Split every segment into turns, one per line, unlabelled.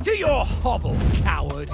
to your hovel, coward!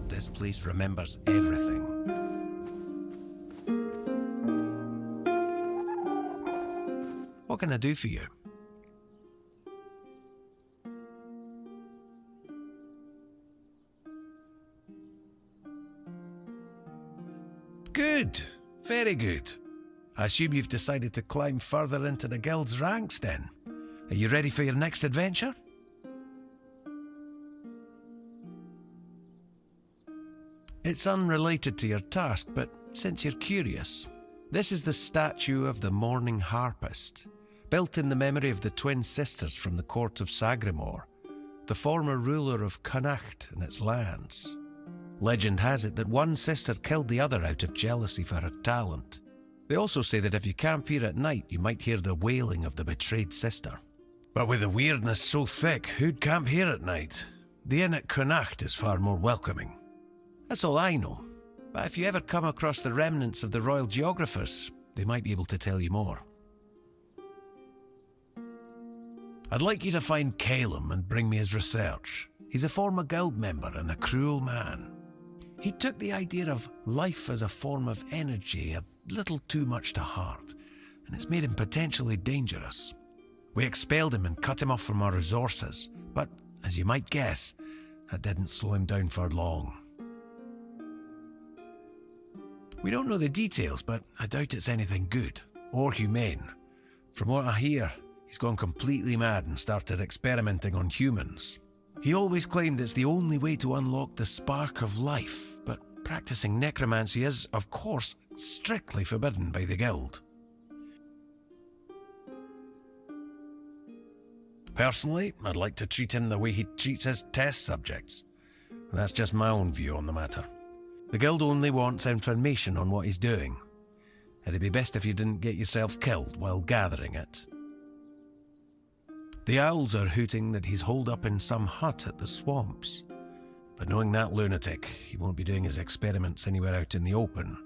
This place remembers everything. What can I do for you? Good. Very good. I assume you've decided to climb further into the guild's ranks then. Are you ready for your next adventure? It's unrelated to your task, but since you're curious, this is the statue of the Morning Harpist, built in the memory of the twin sisters from the court of Sagramore, the former ruler of Connacht and its lands. Legend has it that one sister killed the other out of jealousy for her talent. They also say that if you camp here at night, you might hear the wailing of the betrayed sister. But with the weirdness so thick, who'd camp here at night? The inn at Connacht is far more welcoming. That's all I know, but if you ever come across the remnants of the royal geographers, they might be able to tell you more. I'd like you to find Calum and bring me his research. He's a former guild member and a cruel man. He took the idea of life as a form of energy a little too much to heart, and it's made him potentially dangerous. We expelled him and cut him off from our resources, but, as you might guess, that didn't slow him down for long. We don't know the details, but I doubt it's anything good, or humane. From what I hear, he's gone completely mad and started experimenting on humans. He always claimed it's the only way to unlock the spark of life, but practicing necromancy is, of course, strictly forbidden by the guild. Personally, I'd like to treat him the way he treats his test subjects. That's just my own view on the matter. The guild only wants information on what he's doing. It'd be best if you didn't get yourself killed while gathering it. The owls are hooting that he's holed up in some hut at the swamps. But knowing that lunatic, he won't be doing his experiments anywhere out in the open.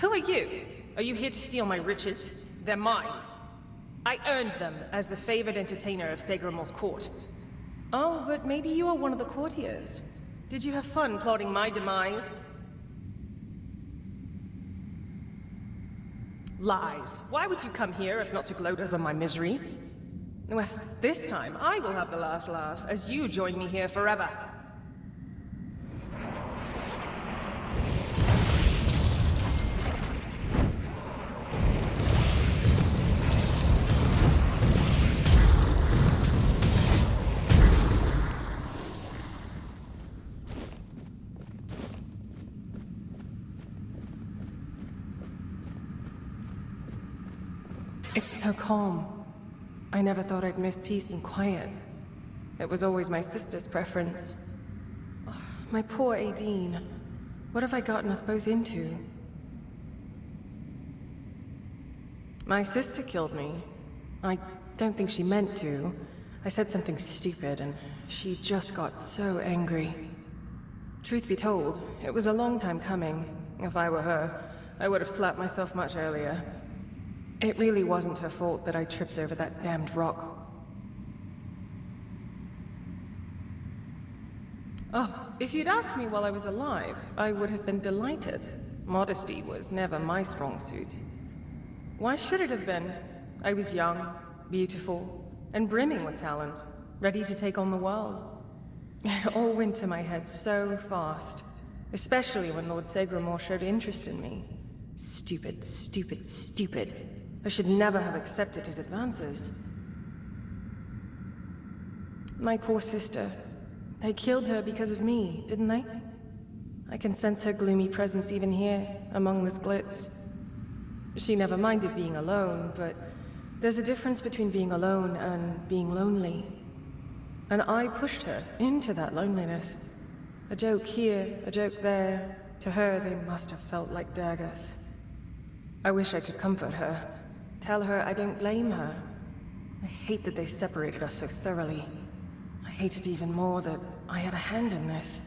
Who are you? Are you here to steal my riches? They're mine. I earned them as the favored entertainer of Segramor's court. Oh, but maybe you are one of the courtiers. Did you have fun plotting my demise? Lies. Why would you come here if not to gloat over my misery? Well, this time I will have the last laugh as you join me here forever. It's so calm. I never thought I'd miss peace and quiet. It was always my sister's preference. Oh, my poor Aideen. What have I gotten us both into? My sister killed me. I don't think she meant to. I said something stupid and she just got so angry. Truth be told, it was a long time coming. If I were her, I would have slapped myself much earlier. It really wasn't her fault that I tripped over that damned rock. Oh, if you'd asked me while I was alive, I would have been delighted. Modesty was never my strong suit. Why should it have been? I was young, beautiful, and brimming with talent, ready to take on the world. It all went to my head so fast, especially when Lord Segramor showed interest in me. Stupid, stupid, stupid. I should never have accepted his advances. My poor sister. They killed her because of me, didn't they? I can sense her gloomy presence even here, among this glitz. She never minded being alone, but there's a difference between being alone and being lonely. And I pushed her into that loneliness. A joke here, a joke there. To her, they must have felt like daggers. I wish I could comfort her. Tell her I don't blame her. I hate that they separated us so thoroughly. I hate it even more that I had a hand in this.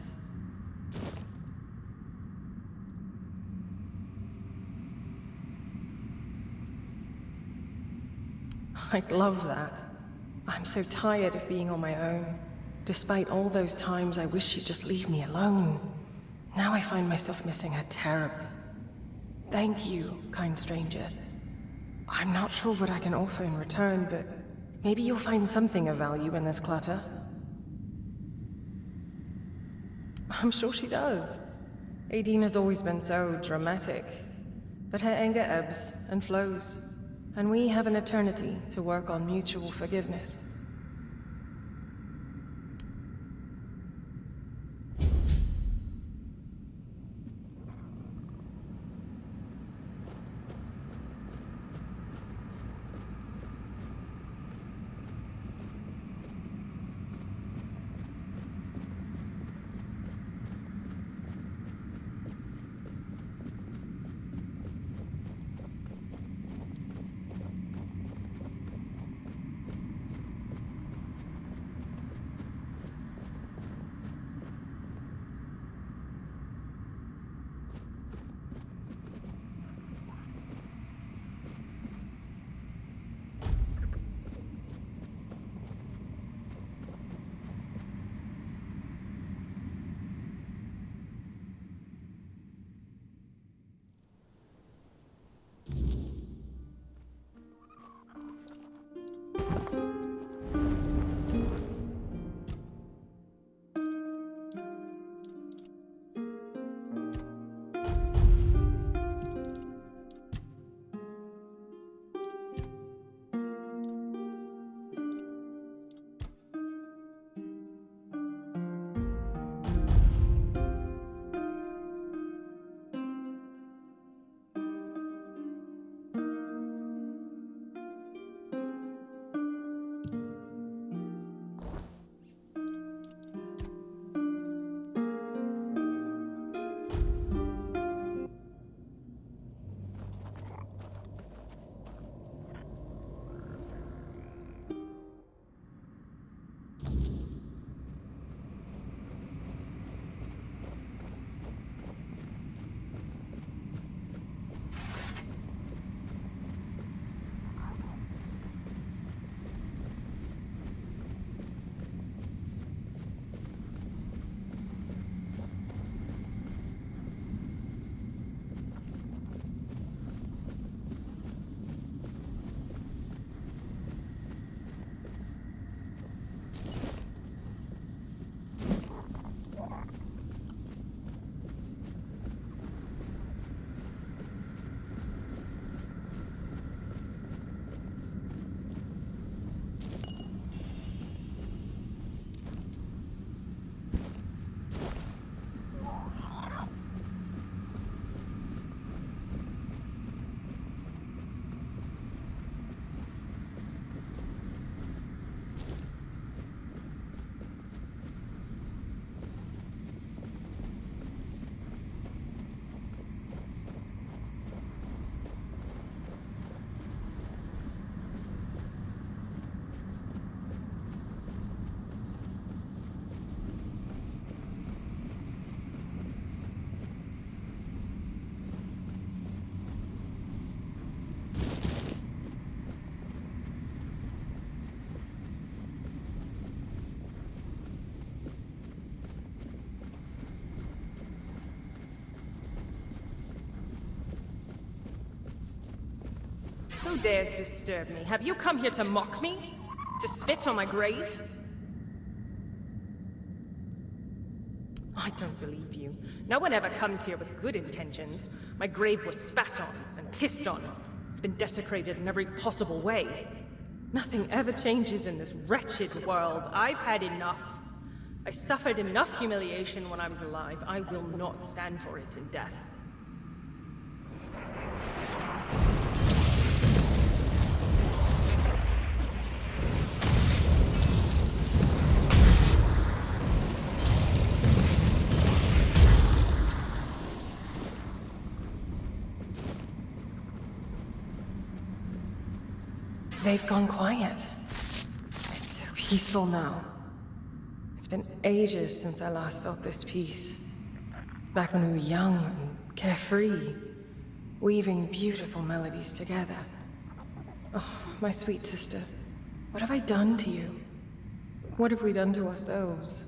I'd love that. I'm so tired of being on my own. Despite all those times I wish she'd just leave me alone. Now I find myself missing her terribly. Thank you, kind stranger. I'm not sure what I can offer in return, but maybe you'll find something of value in this clutter. I'm sure she does. Aideen has always been so dramatic. But her anger ebbs and flows, and we have an eternity to work on mutual forgiveness. Who dares disturb me? Have you come here to mock me? To spit on my grave? I don't believe you. No one ever comes here with good intentions. My grave was spat on and pissed on. It's been desecrated in every possible way. Nothing ever changes in this wretched world. I've had enough. I suffered enough humiliation when I was alive. I will not stand for it in death. They've gone quiet. It's so peaceful now. It's been ages since I last felt this peace. Back when we were young and carefree, weaving beautiful melodies together. Oh, my sweet sister, what have I done to you? What have we done to ourselves?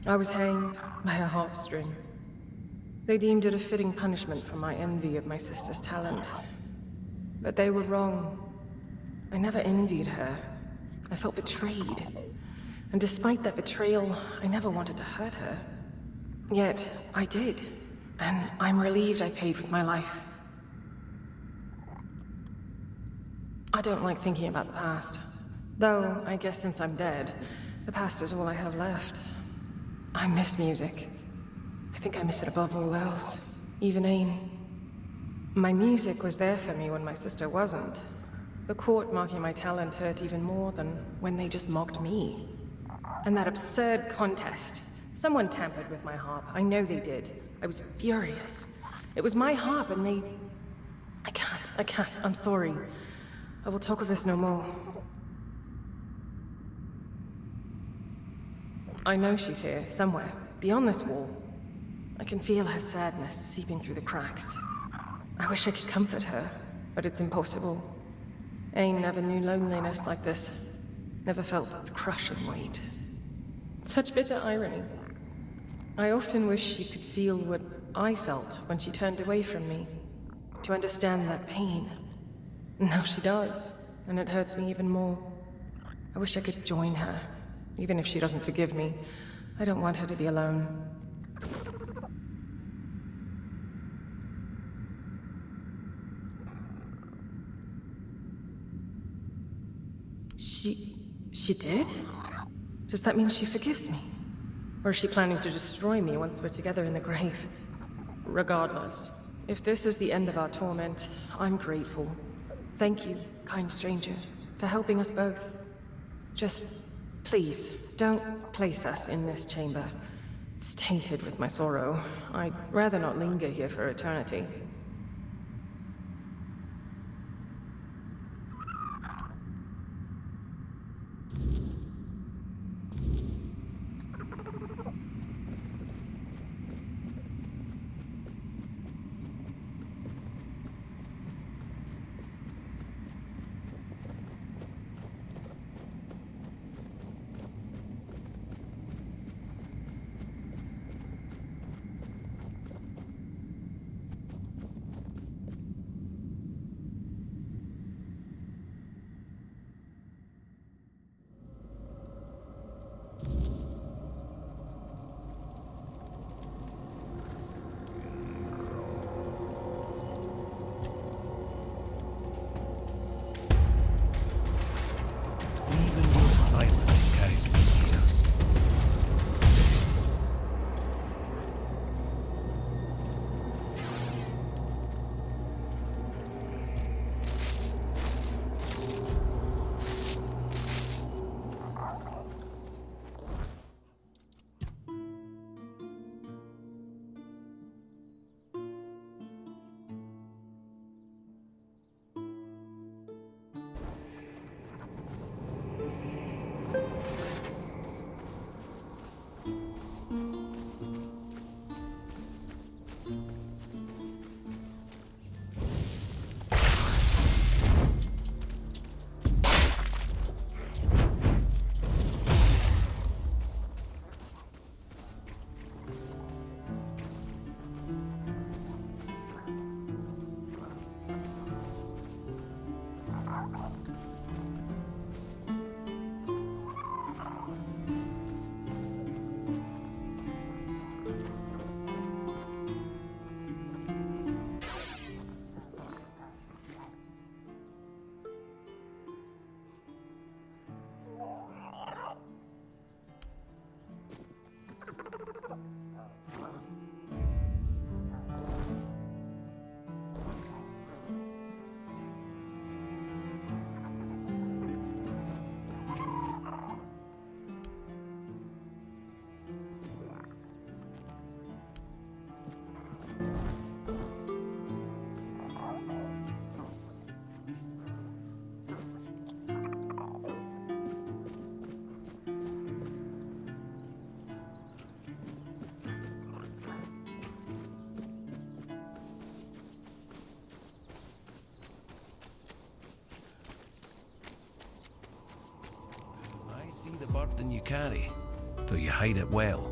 I was hanged by a harp string. They deemed it a fitting punishment for my envy of my sister's talent. But they were wrong. I never envied her. I felt betrayed. And despite that betrayal, I never wanted to hurt her. Yet, I did. And I'm relieved I paid with my life. I don't like thinking about the past. Though, I guess since I'm dead, the past is all I have left. I miss music. I think I miss it above all else, even Ain. My music was there for me when my sister wasn't. The court mocking my talent hurt even more than when they just mocked me. And that absurd contest. Someone tampered with my harp. I know they did. I was furious. It was my harp and they... I can't. I'm sorry. I will talk of this no more. I know she's here, somewhere, beyond this wall. I can feel her sadness seeping through the cracks. I wish I could comfort her, but it's impossible. Ain never knew loneliness like this. Never felt its crushing weight. Such bitter irony. I often wish she could feel what I felt when she turned away from me. To understand that pain. Now she does, and it hurts me even more. I wish I could join her, even if she doesn't forgive me. I don't want her to be alone. She did? Does that mean she forgives me? Or is she planning to destroy me once we're together in the grave? Regardless, if this is the end of our torment, I'm grateful. Thank you, kind stranger, for helping us both. Just, please, don't place us in this chamber. It's tainted with my sorrow. I'd rather not linger here for eternity.
burden you carry, though you hide it well.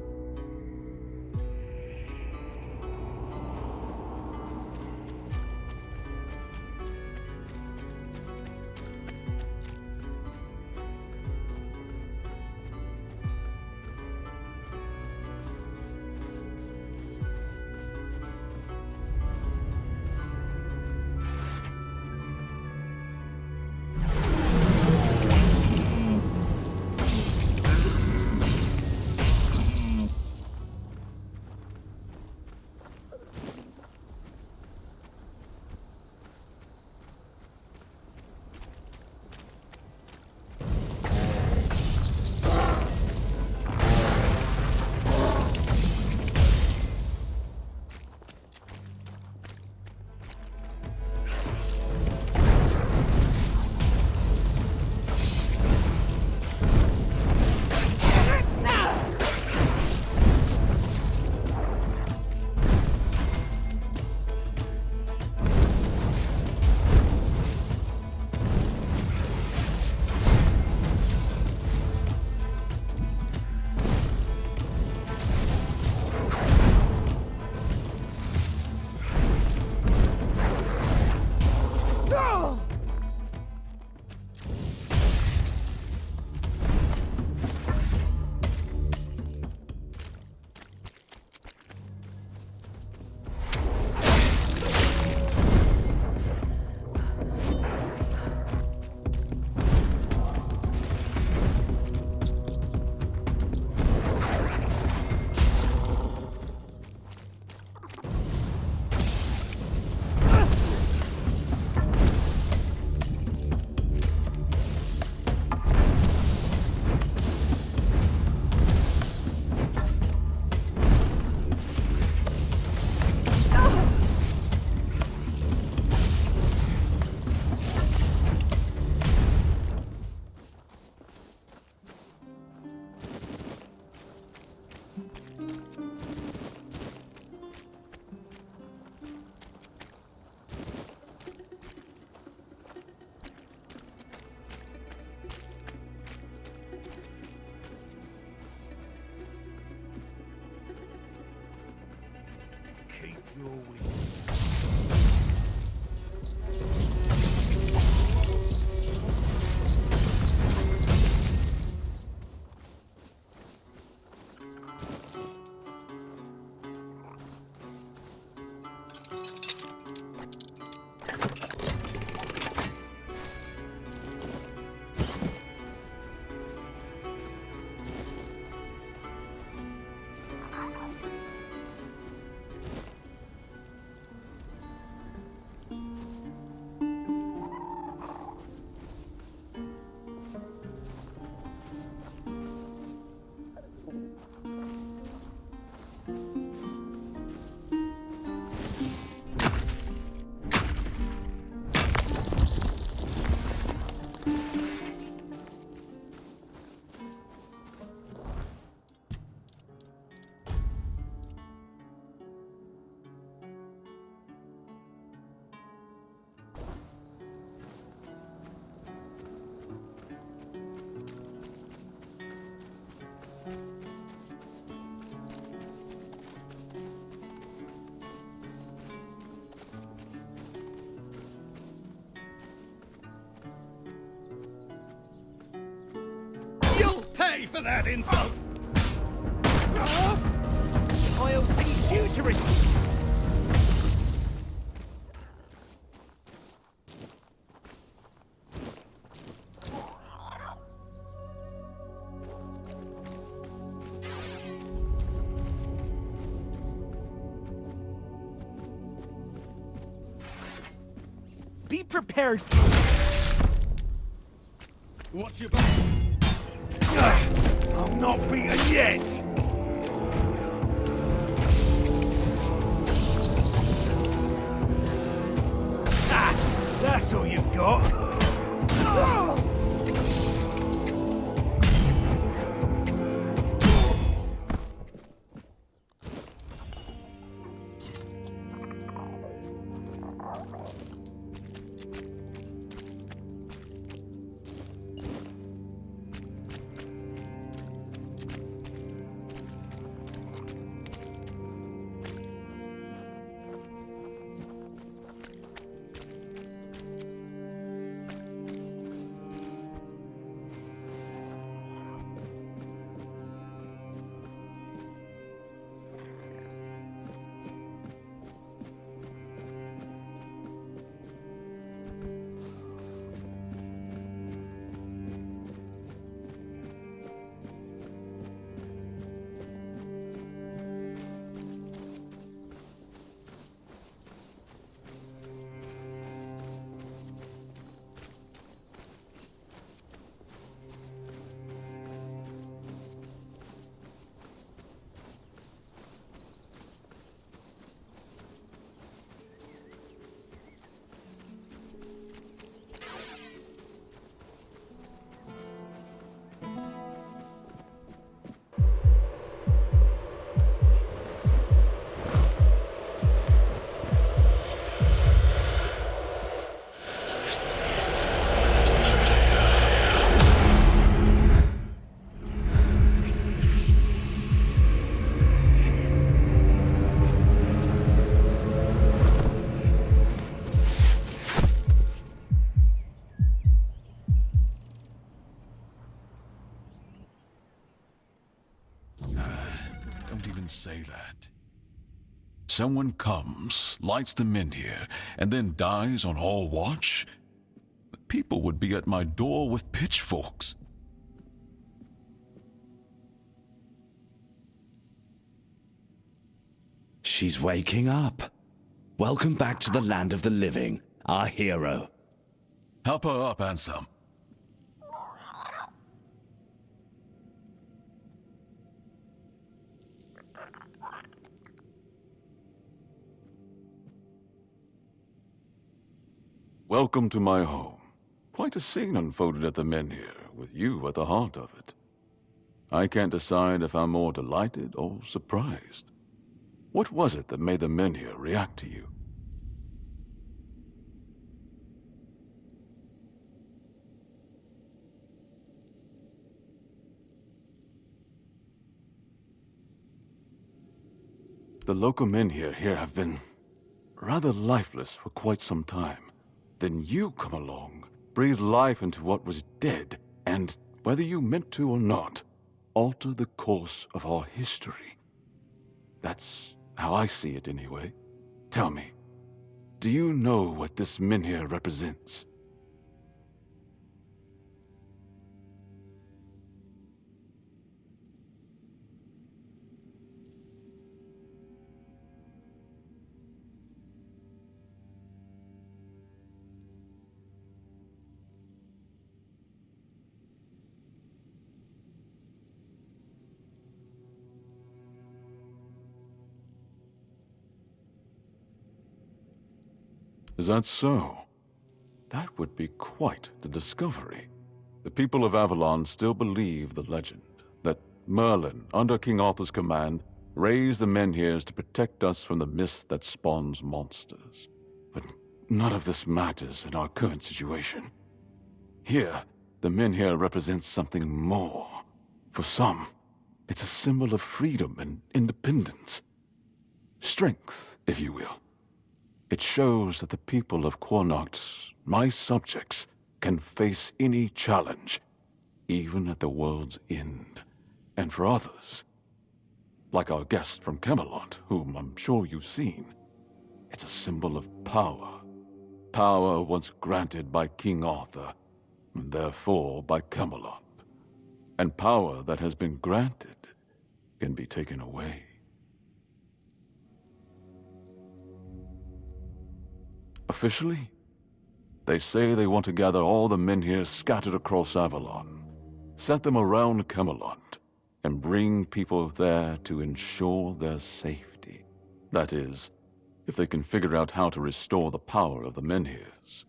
Keep your wits.
Pay for that insult!
I'll teach you to respect. Be prepared.
What's your back?
I'm not beaten yet. Ah, that's all you've got.
don't say that. Someone comes, lights them in here, and then dies on our watch? People would be at my door with pitchforks.
She's waking up. Welcome back to the land of the living, our hero.
Help her up, Ansem. Welcome to my home. Quite a scene unfolded at the Menhir, with you at the heart of it. I can't decide if I'm more delighted or surprised. What was it that made the Menhir react to you? The local Menhir here have been rather lifeless for quite some time. Then you come along, breathe life into what was dead, and, whether you meant to or not, alter the course of our history. That's how I see it anyway. Tell me, do you know what this Menhir represents? Is that so? That would be quite the discovery. The people of Avalon still believe the legend that Merlin, under King Arthur's command, raised the Menhirs to protect us from the mist that spawns monsters. But none of this matters in our current situation. Here, the Menhir represents something more. For some, it's a symbol of freedom and independence. Strength, if you will. It shows that the people of Quarnoct, my subjects, can face any challenge, even at the world's end. And for others, like our guest from Camelot, whom I'm sure you've seen, it's a symbol of power. Power once granted by King Arthur, and therefore by Camelot. And power that has been granted can be taken away. Officially, they say they want to gather all the Menhirs scattered across Avalon, set them around Camelot, and bring people there to ensure their safety. That is, if they can figure out how to restore the power of the Menhirs.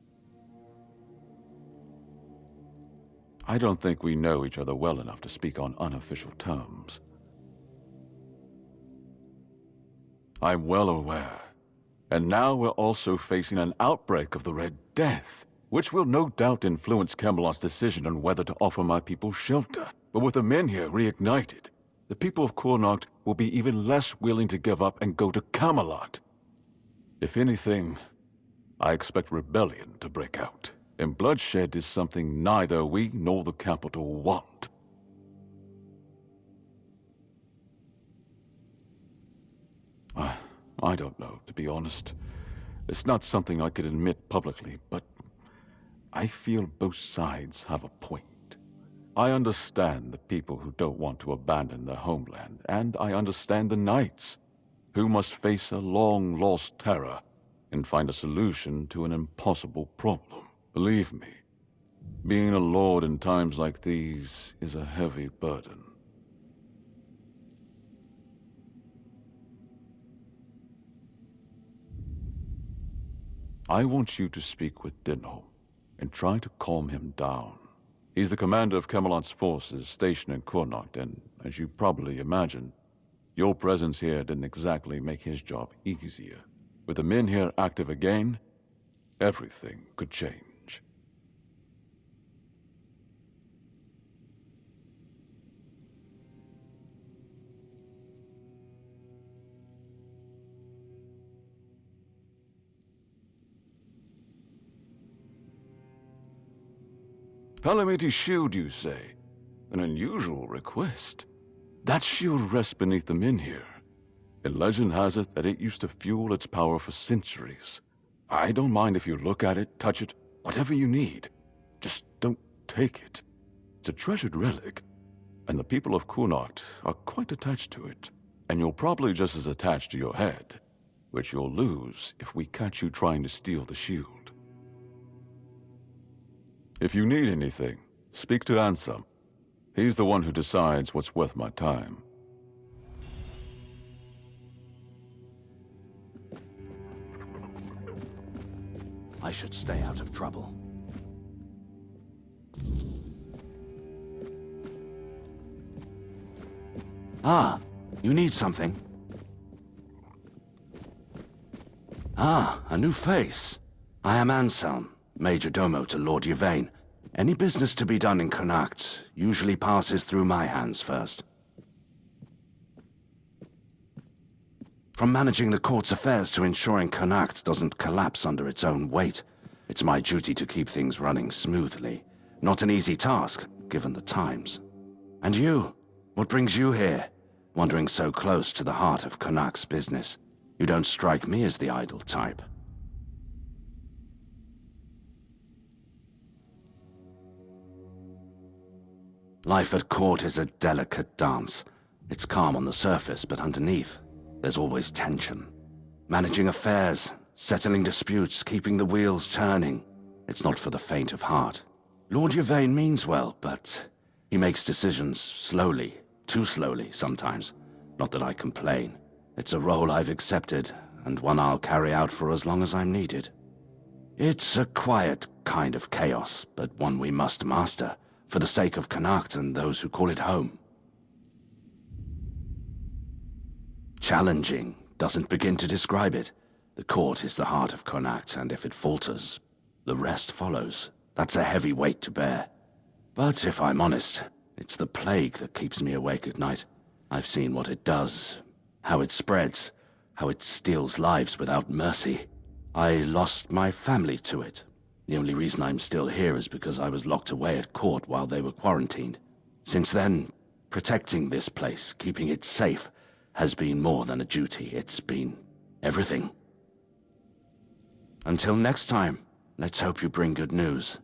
I don't think we know each other well enough to speak on unofficial terms. I'm well aware. And now we're also facing an outbreak of the Red Death, which will no doubt influence Camelot's decision on whether to offer my people shelter. But with the Menhir reignited, the people of Quarnoct will be even less willing to give up and go to Camelot. If anything, I expect rebellion to break out, and bloodshed is something neither we nor the capital want. I don't know, to be honest. It's not something I could admit publicly, but I feel both sides have a point. I understand the people who don't want to abandon their homeland, and I understand the knights, who must face a long-lost terror and find a solution to an impossible problem. Believe me, being a lord in times like these is a heavy burden. I want you to speak with Dinho and try to calm him down. He's the commander of Camelot's forces stationed in Quarnoct, and as you probably imagine, your presence here didn't exactly make his job easier. With the Menhir active again, everything could change. Calamity Shield, you say? An unusual request. That shield rests beneath the Menhir. And legend has it that it used to fuel its power for centuries. I don't mind if you look at it, touch it, whatever you need. Just don't take it. It's a treasured relic, and the people of Kunart are quite attached to it. And you're probably just as attached to your head, which you'll lose if we catch you trying to steal the shield. If you need anything, speak to Ansem. He's the one who decides what's worth my time.
I should stay out of trouble. Ah, you need something? Ah, a new face. I am Anselm, Major Domo to Lord Yvain. Any business to be done in Connacht usually passes through my hands first. From managing the court's affairs to ensuring Connacht doesn't collapse under its own weight, it's my duty to keep things running smoothly. Not an easy task, given the times. And you? What brings you here? Wandering so close to the heart of Connacht's business. You don't strike me as the idle type. Life at court is a delicate dance. It's calm on the surface, but underneath, there's always tension. Managing affairs, settling disputes, keeping the wheels turning. It's not for the faint of heart. Lord Yvain means well, but he makes decisions slowly, too slowly sometimes. Not that I complain. It's a role I've accepted, and one I'll carry out for as long as I'm needed. It's a quiet kind of chaos, but one we must master, for the sake of Connacht and those who call it home. Challenging doesn't begin to describe it. The court is the heart of Connacht, and if it falters, the rest follows. That's a heavy weight to bear. But if I'm honest, it's the plague that keeps me awake at night. I've seen what it does, how it spreads, how it steals lives without mercy. I lost my family to it. The only reason I'm still here is because I was locked away at court while they were quarantined. Since then, protecting this place, keeping it safe, has been more than a duty. It's been everything. Until next time, let's hope you bring good news.